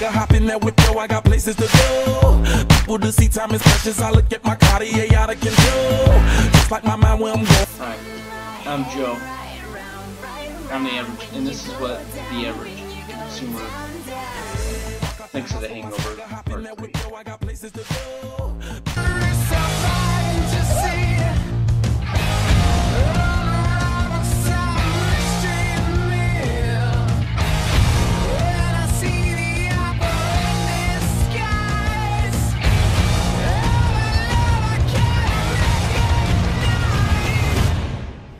I hop in that whip, yo, I got places to go. People to see, time is precious. I look at my Cartier out of control. Just like my mind where I'm going. Hi, I'm Joe. I'm the average, and this is what the average consumer thinks of the Hangover Part 3.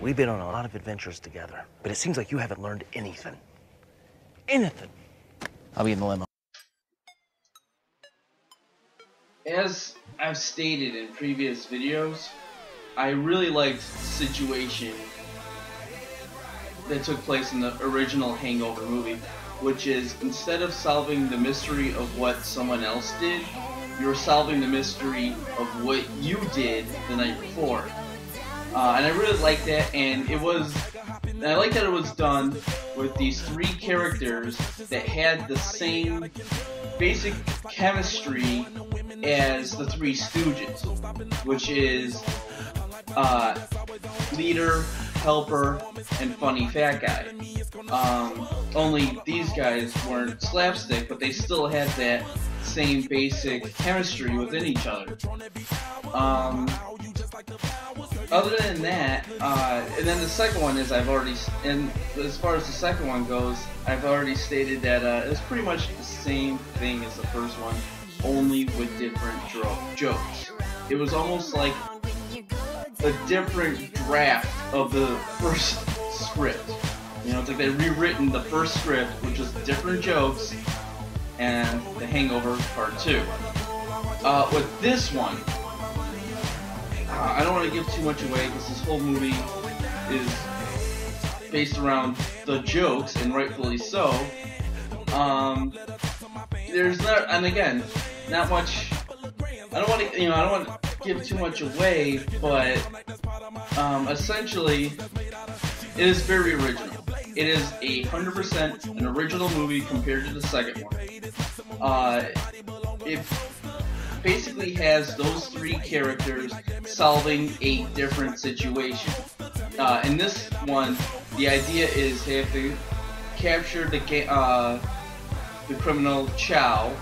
We've been on a lot of adventures together, but it seems like you haven't learned anything. Anything. I'll be in the limo. As I've stated in previous videos, I really liked the situation that took place in the original Hangover movie, which is instead of solving the mystery of what someone else did, you're solving the mystery of what you did the night before. And I really liked that, and I like that it was done with these three characters that had the same basic chemistry as the Three Stooges, which is leader, helper, and funny fat guy. Only these guys weren't slapstick, but they still had that same basic chemistry within each other. Other than that, and then the second one is as far as the second one goes, I've already stated that it's pretty much the same thing as the first one, only with different jokes. It was almost like a different draft of the first script. You know, it's like they've rewritten the first script, which is different jokes, and The Hangover Part 2. With this one, I don't want to give too much away because this whole movie is based around the jokes, and rightfully so. There's not, and again, not much. I don't want to give too much away, but essentially, it is very original. It is 100% an original movie compared to the second one. It basically has those three characters solving a different situation. In this one, the idea is they have to capture the criminal Chow,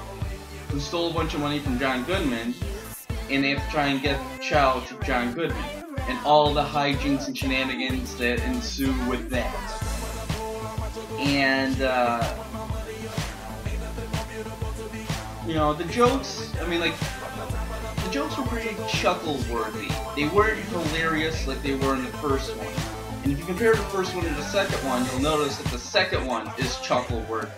who stole a bunch of money from John Goodman, and they have to try and get Chow to John Goodman, and all the hijinks and shenanigans that ensue with that. And you know, the jokes, I mean, like, the jokes were pretty chuckle-worthy. They weren't hilarious like they were in the first one. And if you compare the first one to the second one, you'll notice that the second one is chuckle-worthy.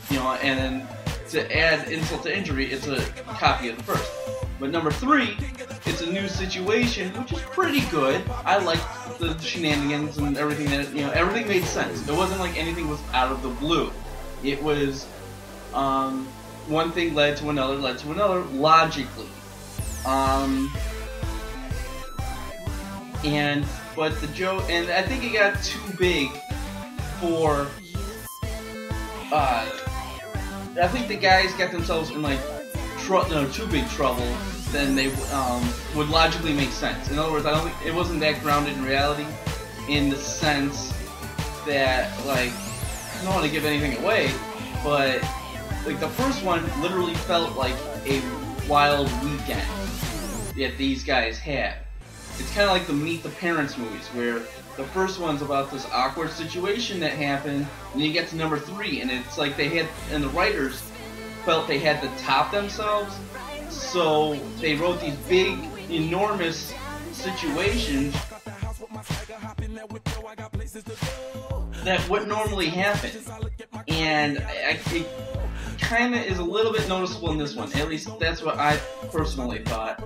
You know, and then to add insult to injury, it's a copy of the first. But number 3, it's a new situation, which is pretty good. I liked the shenanigans and everything that, you know, everything made sense. It wasn't like anything was out of the blue. It was, one thing led to another, logically. But the joke, and I think it got too big for, I think the guys got themselves in, like, too big trouble than they would logically make sense. In other words, I don't think it wasn't that grounded in reality, in the sense that, like, I don't want to give anything away, but like the first one literally felt like a wild weekend that these guys had. It's kind of like the Meet the Parents movies, where the first one's about this awkward situation that happened, and then you get to number 3, and it's like they had, and the writers felt they had to top themselves, so they wrote these big, enormous situations that wouldn't normally happen. And it kind of is a little bit noticeable in this one. At least that's what I personally thought.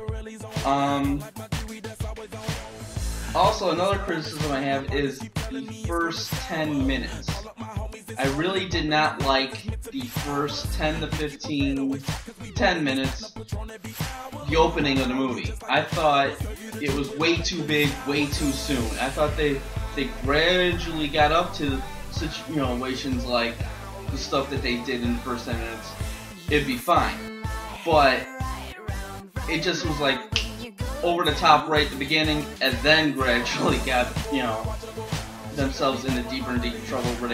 Also, another criticism I have is the first 10 minutes. I really did not like the first 10 to 10 minutes, the opening of the movie. I thought it was way too big, way too soon. I thought they gradually got up to situations like the stuff that they did in the first 10 minutes, it'd be fine. But it just was like over the top right at the beginning, and then gradually got, you know, themselves into deeper and deeper trouble where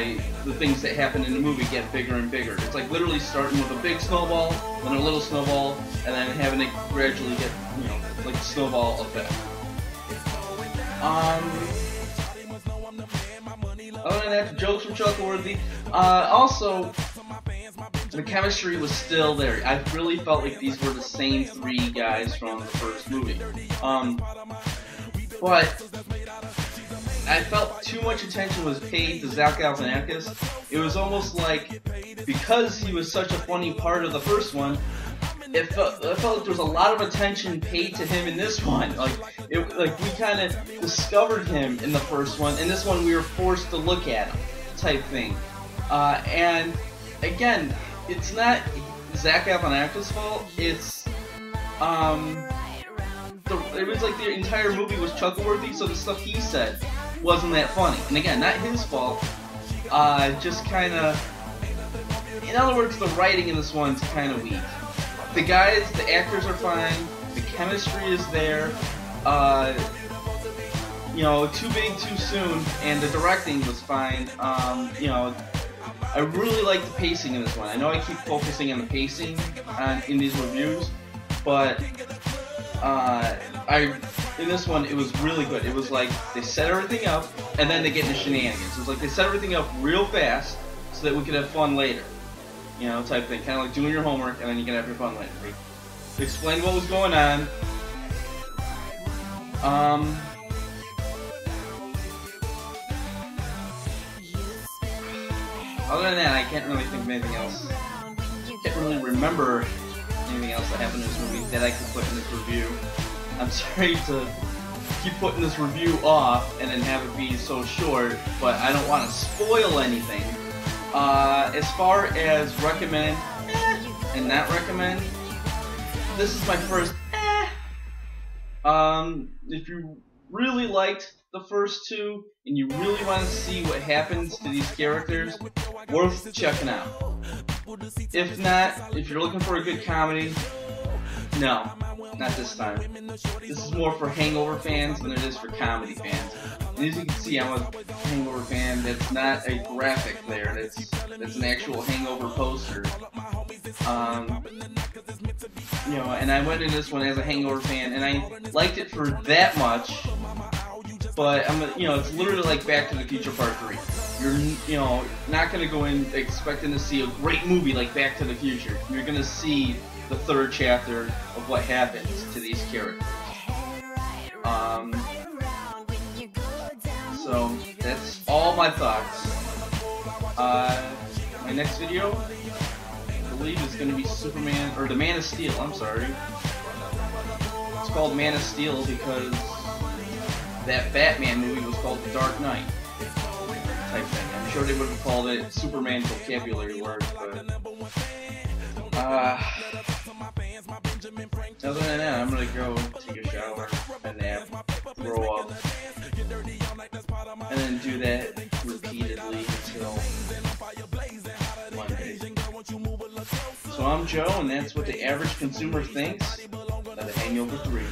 the things that happen in the movie get bigger and bigger. It's like literally starting with a big snowball, then a little snowball, and then having it gradually get, you know, like a snowball effect. Other than that, the jokes were chuckleworthy. Also, the chemistry was still there. I really felt like these were the same three guys from the first movie. But I felt too much attention was paid to Zach Galifianakis. It was almost like, because he was such a funny part of the first one, I felt like there was a lot of attention paid to him in this one. Like we kind of discovered him in the first one, and this one we were forced to look at him, type thing. And again, it's not Zach Galifianakis' fault. It's it was like the entire movie was chuckleworthy, so the stuff he said wasn't that funny. And again, not his fault. Just kind of, in other words, the writing in this one's kind of weak. The guys, the actors are fine. The chemistry is there. You know, too big, too soon, and the directing was fine. You know, I really like the pacing in this one. I know I keep focusing on the pacing in these reviews, but in this one, it was really good. It was like they set everything up, and then they get into shenanigans. It was like they set everything up real fast so that we could have fun later. You know, type thing. Kind of like doing your homework, and then you can have your fun later. They explained what was going on. Other than that, I can't really think of anything else. Can't really remember anything else that happened in this movie that I could put in this review. I'm sorry to keep putting this review off and then have it be so short, but I don't want to spoil anything. As far as recommend and not recommend, this is my first if you really liked the first two and you really want to see what happens to these characters, worth checking out. If not, if you're looking for a good comedy, no, not this time. This is more for Hangover fans than it is for comedy fans. And as you can see, I'm a Hangover fan. That's not a graphic there. That's an actual Hangover poster. You know, and I went into this one as a Hangover fan, and I liked it for that much. But you know, it's literally like Back to the Future Part 3. You're, you know, not gonna go in expecting to see a great movie like Back to the Future. You're gonna see the third chapter of what happens to these characters. So that's all my thoughts. My next video, I believe, is going to be Superman, or the Man of Steel. I'm sorry. It's called Man of Steel because that Batman movie was called The Dark Knight type thing. I'm sure they would have called it Superman vocabulary word, but other than that, I'm gonna go take a shower, a nap, throw up, and then do that repeatedly until Monday. So I'm Joe, and that's what the average consumer thinks of The Hangover 3.